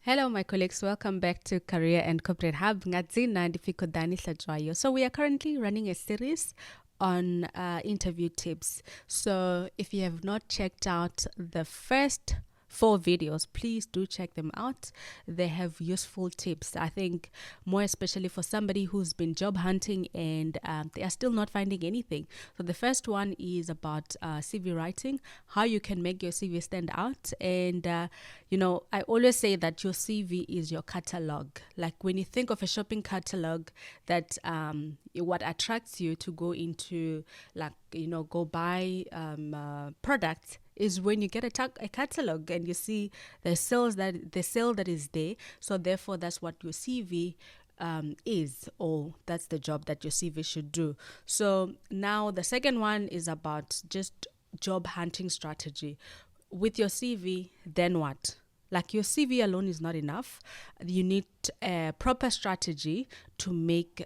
Hello, my colleagues. Welcome back to Career and Corporate Hub. Ngadzina ndifikodani Hlatshwayo. So we are currently running a series on interview tips. So if you have not checked out the first 4 videos, please do check them out. They have useful tips. I think more especially for somebody who's been job hunting and they are still not finding anything. So the first one is about CV writing, how you can make your CV stand out. And I always say that your CV is your catalog. Like when you think of a shopping catalog, that what attracts you to go into, go buy products is when you get a catalog and you see the sale that is there. So therefore, that's what your CV is, or that's the job that your CV should do. So now the second one is about just job hunting strategy. With your CV, then what? Like your CV alone is not enough. You need a proper strategy to make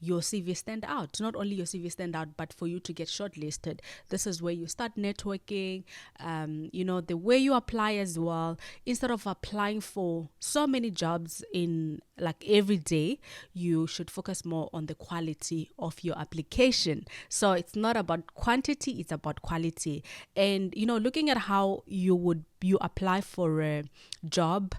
your CV stand out. Not only your CV stand out, but for you to get shortlisted. This is where you start networking, the way you apply as well. Instead of applying for so many jobs in like every day, you should focus more on the quality of your application. So it's not about quantity, it's about quality. And, looking at how you apply for a job,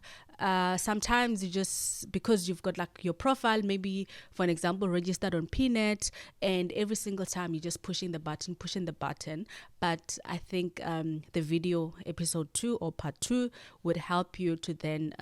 sometimes you just, because you've got like your profile, maybe for an example registered on PNet, and every single time you're just pushing the button. But I think the video episode 2 or part 2 would help you to then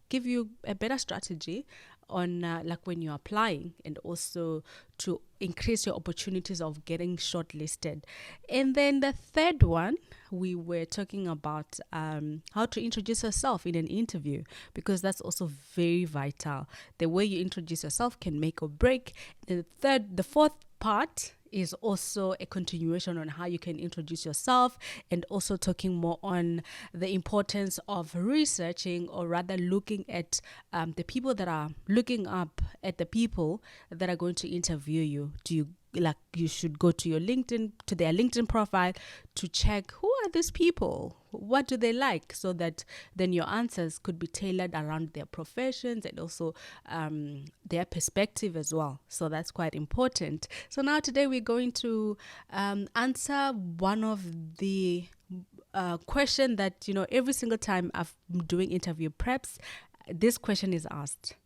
give you a better strategy on when you're applying, and also to increase your opportunities of getting shortlisted. And then the third one, we were talking about how to introduce yourself in an interview, because that's also very vital. The way you introduce yourself can make or break. The fourth part is also a continuation on how you can introduce yourself, and also talking more on the importance of researching, or rather looking at the people that are looking up at the people that are going to interview you. You should go to their LinkedIn profile to check who are these people, what do they like, so that then your answers could be tailored around their professions and also their perspective as well. So that's quite important. So now today we're going to answer one of the question that every single time I'm doing interview preps, this question is asked.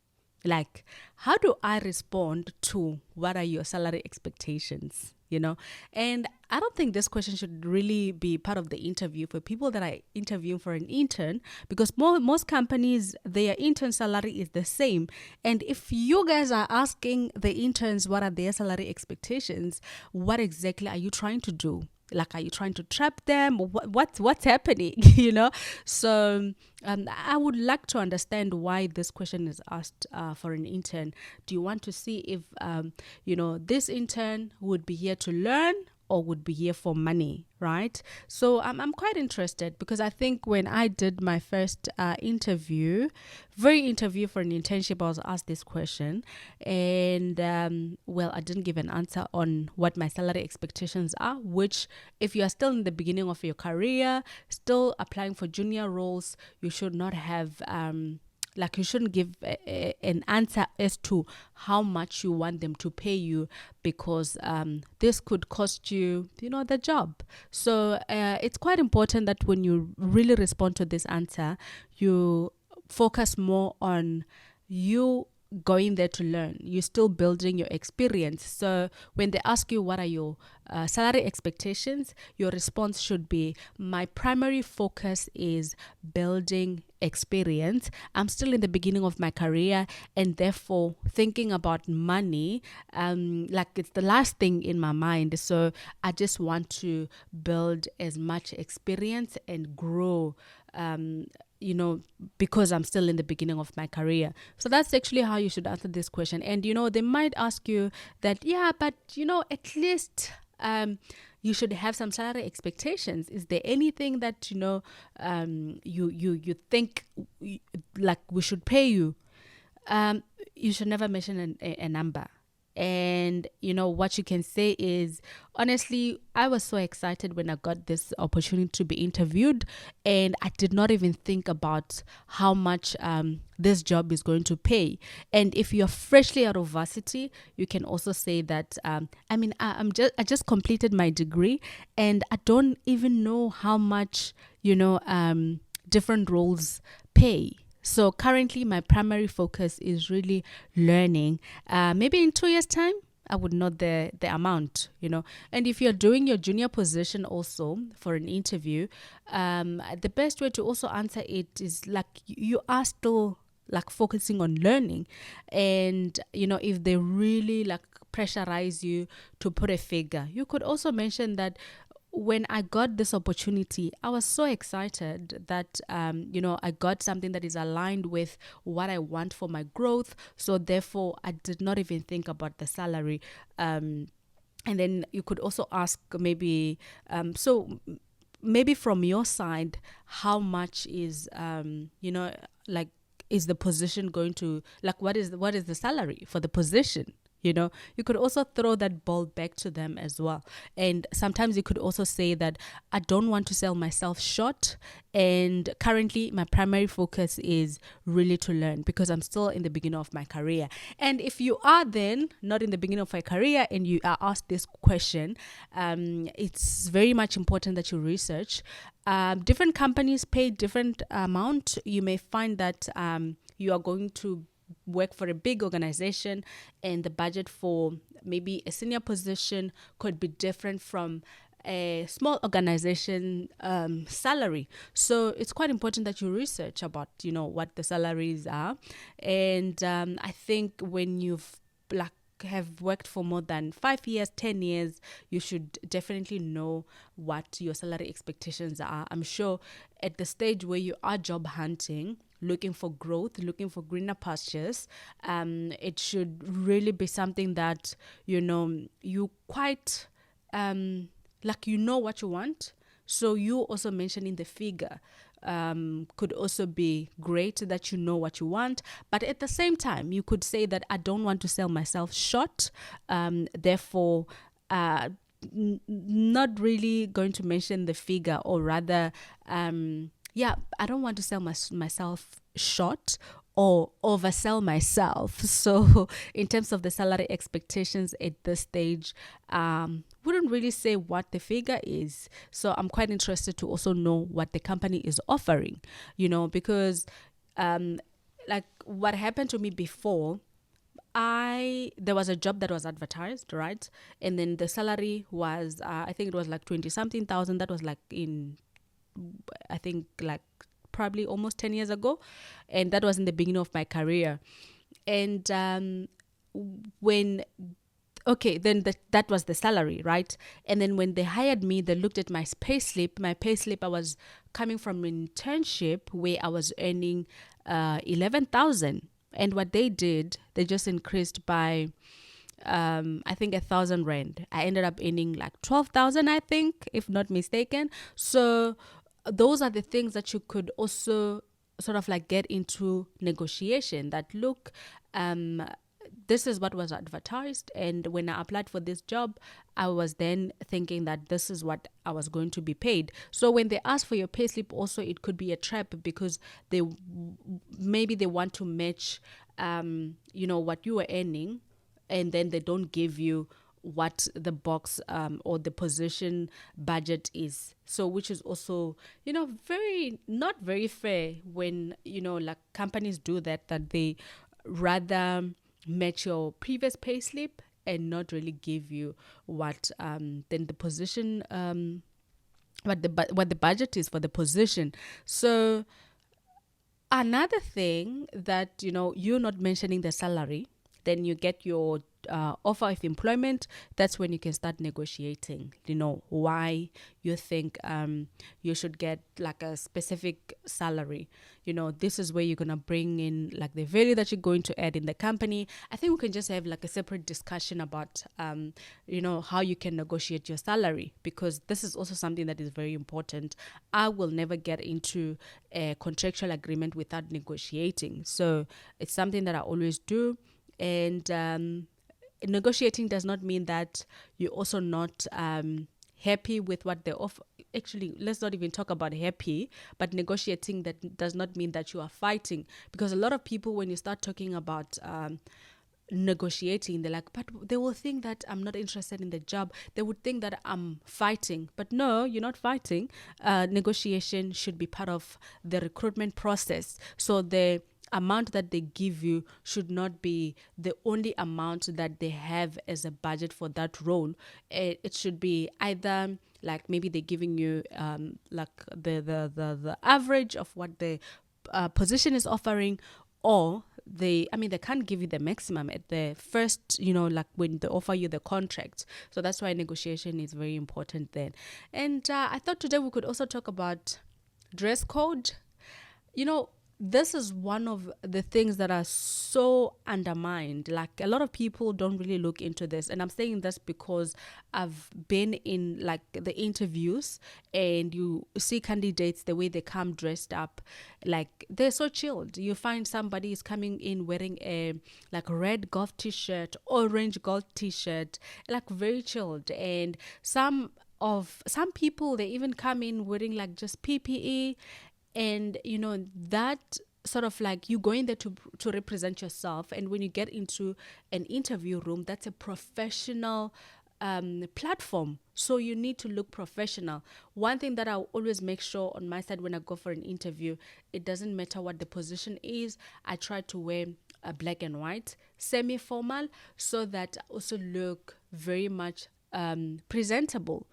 Like, how do I respond to what are your salary expectations? And I don't think this question should really be part of the interview for people that are interviewing for an intern, because most companies, their intern salary is the same. And if you guys are asking the interns what are their salary expectations, what exactly are you trying to do? Like, are you trying to trap them? What's happening? So I would like to understand why this question is asked for an intern. Do you want to see if this intern would be here to learn, or would be here for money, right? So I'm quite interested, because I think when I did my first interview for an internship, I was asked this question, and I didn't give an answer on what my salary expectations are, which, if you are still in the beginning of your career, still applying for junior roles, you should not have you shouldn't give an answer as to how much you want them to pay you, because this could cost you, the job. So it's quite important that when you really respond to this answer, you focus more on you going there to learn. You're still building your experience. So when they ask you what are your salary expectations, your response should be, my primary focus is building experience. I'm still in the beginning of my career, and therefore thinking about money it's the last thing in my mind. So I just want to build as much experience and grow because I'm still in the beginning of my career. So that's actually how you should answer this question. And they might ask you that, but at least you should have some salary expectations. Is there anything that you think like we should pay you? You should never mention a number. And what you can say is, honestly, I was so excited when I got this opportunity to be interviewed, and I did not even think about how much this job is going to pay. And if you're freshly out of varsity, you can also say that I just completed my degree, and I don't even know how much different roles pay. So currently, my primary focus is really learning. Maybe in 2 years' time, I would know the amount. And if you're doing your junior position also for an interview, the best way to also answer it is like you are still like focusing on learning. And if they really like pressurize you to put a figure, you could also mention that when I got this opportunity, I was so excited that, I got something that is aligned with what I want for my growth. So therefore, I did not even think about the salary. And then you could also ask maybe from your side, how much is, like, is the position going to, like, what is the salary for the position? You could also throw that ball back to them as well. And sometimes you could also say that I don't want to sell myself short. And currently, my primary focus is really to learn, because I'm still in the beginning of my career. And if you are then not in the beginning of your career and you are asked this question, it's very much important that you research. Different companies pay different amount. You may find that you are going to work for a big organization, and the budget for maybe a senior position could be different from a small organization salary. So it's quite important that you research about what the salaries are. And I think when you've like have worked for more than 5 years, 10 years, you should definitely know what your salary expectations are. I'm sure at the stage where you are job hunting, looking for growth, looking for greener pastures, it should really be something that you quite like what you want. So you also mentioning the figure could also be great, that you know what you want. But at the same time, you could say that I don't want to sell myself short. Therefore, not really going to mention the figure, or rather, I don't want to sell myself short or oversell myself. So in terms of the salary expectations at this stage, wouldn't really say what the figure is. So I'm quite interested to also know what the company is offering, because like what happened to me before, there was a job that was advertised, right? And then the salary was I think it was like 20 something thousand. That was like in, I think, like probably almost 10 years ago. And that was in the beginning of my career. And when then that was the salary, right? And then when they hired me, they looked at my pay slip. I was coming from an internship where I was earning 11,000. And what they did, they just increased by I think 1,000 rand. I ended up earning like 12,000, I think, if not mistaken. So those are the things that you could also sort of like get into negotiation. That look, this is what was advertised, and when I applied for this job, I was then thinking that this is what I was going to be paid. So when they ask for your payslip, also it could be a trap, because they want to match what you were earning, and then they don't give you what the box or the position budget is. So which is also very not very fair when like companies do that they rather match your previous pay slip and not really give you what then the position what the budget is for the position. So another thing that you're not mentioning the salary, then you get your offer of employment. That's when you can start negotiating why you think you should get like a specific salary. This is where you're gonna bring in like the value that you're going to add in the company. I think we can just have like a separate discussion about how you can negotiate your salary, because this is also something that is very important. I will never get into a contractual agreement without negotiating. So it's something that I always do. And negotiating does not mean that you're also not happy with what they offer. Actually, let's not even talk about happy, but negotiating, that does not mean that you are fighting. Because a lot of people, when you start talking about negotiating, they're like, but they will think that I'm not interested in the job. They would think that I'm fighting. But no, you're not fighting. Negotiation should be part of the recruitment process. So the amount that they give you should not be the only amount that they have as a budget for that role. It should be either like maybe they're giving you like the average of what the position is offering, or they can't give you the maximum at the first, like when they offer you the contract. So that's why negotiation is very important then. And I thought today we could also talk about dress code. you know this is one of the things that are so undermined. Like, a lot of people don't really look into this, and I'm saying this because I've been in like the interviews, and you see candidates, the way they come dressed up, like they're so chilled. You find somebody is coming in wearing a like red golf t-shirt, orange golf t-shirt, like very chilled. And some people, they even come in wearing like just PPE. And that sort of like, you go in there to represent yourself, and when you get into an interview room, that's a professional platform, so you need to look professional. One thing that I always make sure on my side when I go for an interview, it doesn't matter what the position is, I try to wear a black and white semi-formal, so that I also look very much presentable.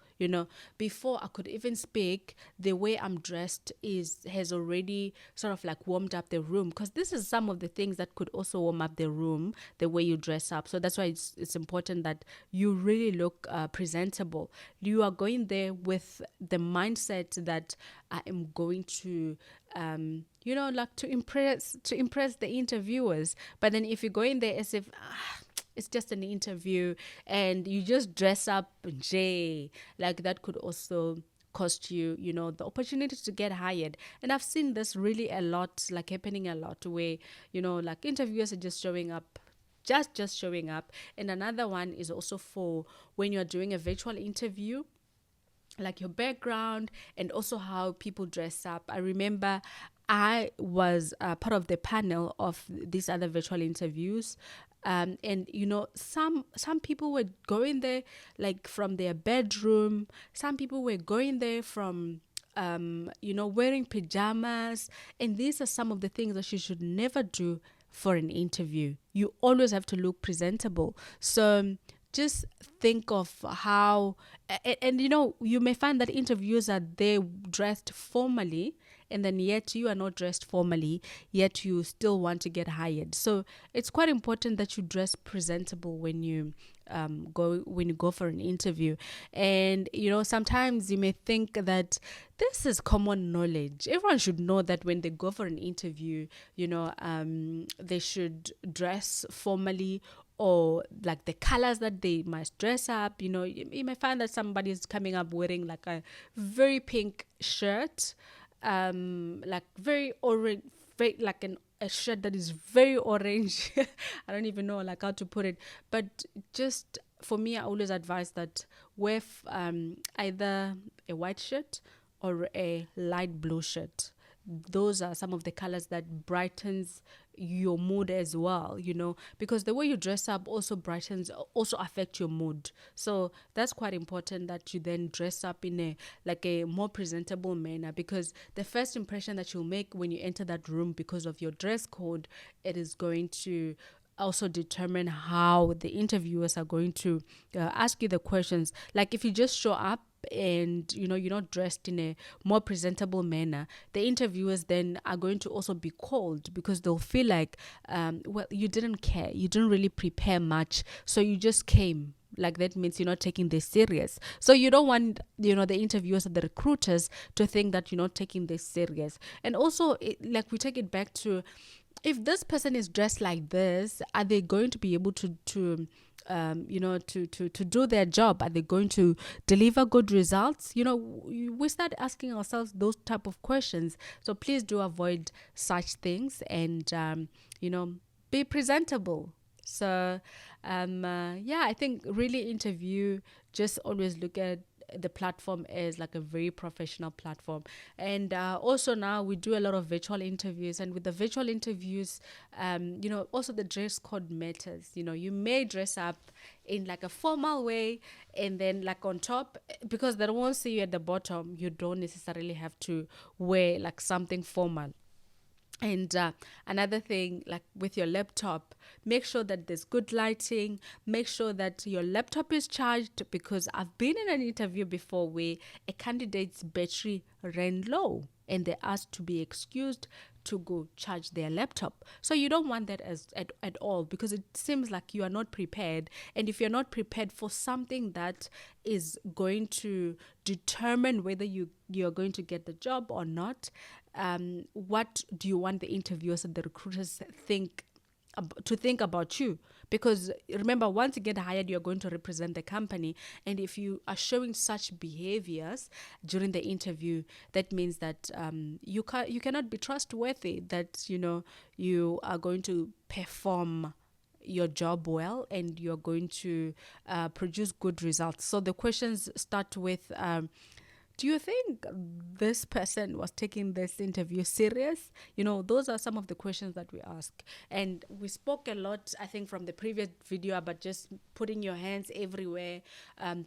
Before I could even speak, the way I'm dressed has already sort of like warmed up the room, because this is some of the things that could also warm up the room, the way you dress up. So that's why it's important that you really look presentable. You are going there with the mindset that I am going to like to impress the interviewers. But then if you go in there as if it's just an interview, and you just dress up Jay, like that could also cost you, the opportunity to get hired. And I've seen this really a lot, like happening a lot, where, like interviewers are just showing up, just showing up. And another one is also for when you're doing a virtual interview, like your background and also how people dress up. I remember I was part of the panel of these other virtual interviews. And some people were going there like from their bedroom. Some people were going there from wearing pajamas. And these are some of the things that you should never do for an interview. You always have to look presentable. So just think of how, and you may find that interviewers are there dressed formally, and then yet you are not dressed formally, yet you still want to get hired. So it's quite important that you dress presentable when you go for an interview. And sometimes you may think that this is common knowledge. Everyone should know that when they go for an interview, they should dress formally, or like the colors that they must dress up. You may find that somebody is coming up wearing like a very pink shirt, like very orange, very, like a shirt that is very orange. I don't even know like how to put it, but just for me, I always advise that wear either a white shirt or a light blue shirt. Those are some of the colors that brightens your mood as well, because the way you dress up also affect your mood. So that's quite important that you then dress up in a more presentable manner, because the first impression that you'll make when you enter that room, because of your dress code, it is going to also determine how the interviewers are going to ask you the questions. Like, if you just show up and you're not dressed in a more presentable manner, the interviewers then are going to also be cold, because they'll feel like well, you didn't care, you didn't really prepare much, so you just came. Like, that means you're not taking this serious. So you don't want the interviewers or the recruiters to think that you're not taking this serious. And also, like, we take it back to, if this person is dressed like this, are they going to be able to do their job? Are they going to deliver good results? We start asking ourselves those type of questions. So please do avoid such things, and be presentable. So, yeah, I think really interview, just always look at the platform as like a very professional platform. And also now we do a lot of virtual interviews, and with the virtual interviews, also the dress code matters. You may dress up in like a formal way, and then like on top, because they won't see you at the bottom, you don't necessarily have to wear like something formal. And another thing, like with your laptop, make sure that there's good lighting. Make sure that your laptop is charged, because I've been in an interview before where a candidate's battery ran low and they asked to be excused to go charge their laptop. So you don't want that at all, because it seems like you are not prepared. And if you're not prepared for something that is going to determine whether you're going to get the job or not, what do you want the interviewers and the recruiters to think about you? Because remember, once you get hired, you're going to represent the company, and if you are showing such behaviors during the interview, that means that you cannot be trustworthy, that you are going to perform your job well, and you're going to produce good results. So the questions start with, do you think this person was taking this interview serious? Those are some of the questions that we ask. And we spoke a lot, I think, from the previous video about just putting your hands everywhere.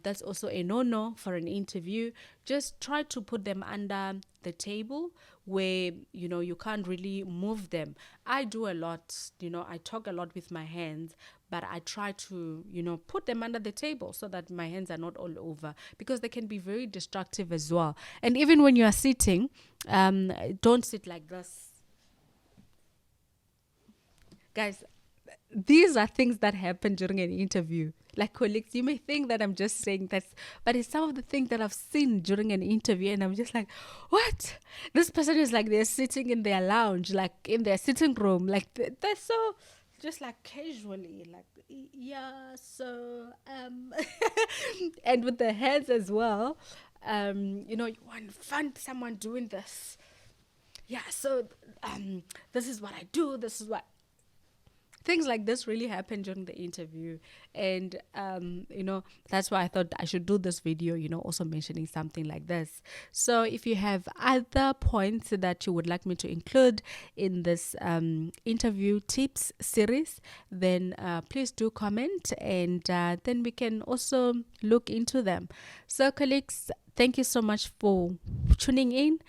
That's also a no-no for an interview. Just try to put them under the table where, you can't really move them. I do a lot, I talk a lot with my hands, but I try to, put them under the table so that my hands are not all over, because they can be very destructive as well. And even when you are sitting, don't sit like this. Guys, these are things that happen during an interview. Like, colleagues, you may think that I'm just saying this, but it's some of the things that I've seen during an interview, and I'm just like, what? This person is like they're sitting in their lounge, like in their sitting room, like they're so just like casually, like, yeah, so and with the hands as well. You want to find someone doing this. Yeah, so this is what I do, this is what things like this really happen during the interview. And that's why I thought I should do this video, also mentioning something like this. So if you have other points that you would like me to include in this interview tips series, then please do comment, and then we can also look into them. So colleagues, thank you so much for tuning in.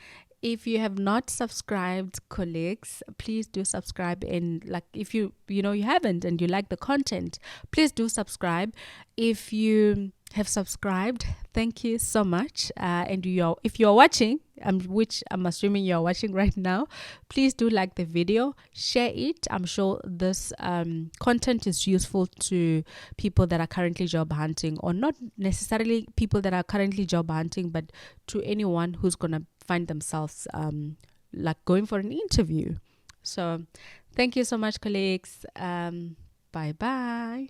If you have not subscribed, colleagues, please do subscribe. And like, if you haven't and you like the content, please do subscribe. If you have subscribed, thank you so much. And if you're watching, which I'm assuming you're watching right now, please do like the video, share it. I'm sure this content is useful to people that are currently job hunting, or not necessarily people that are currently job hunting, but to anyone who's gonna find themselves like going for an interview. So thank you so much, colleagues. Bye bye.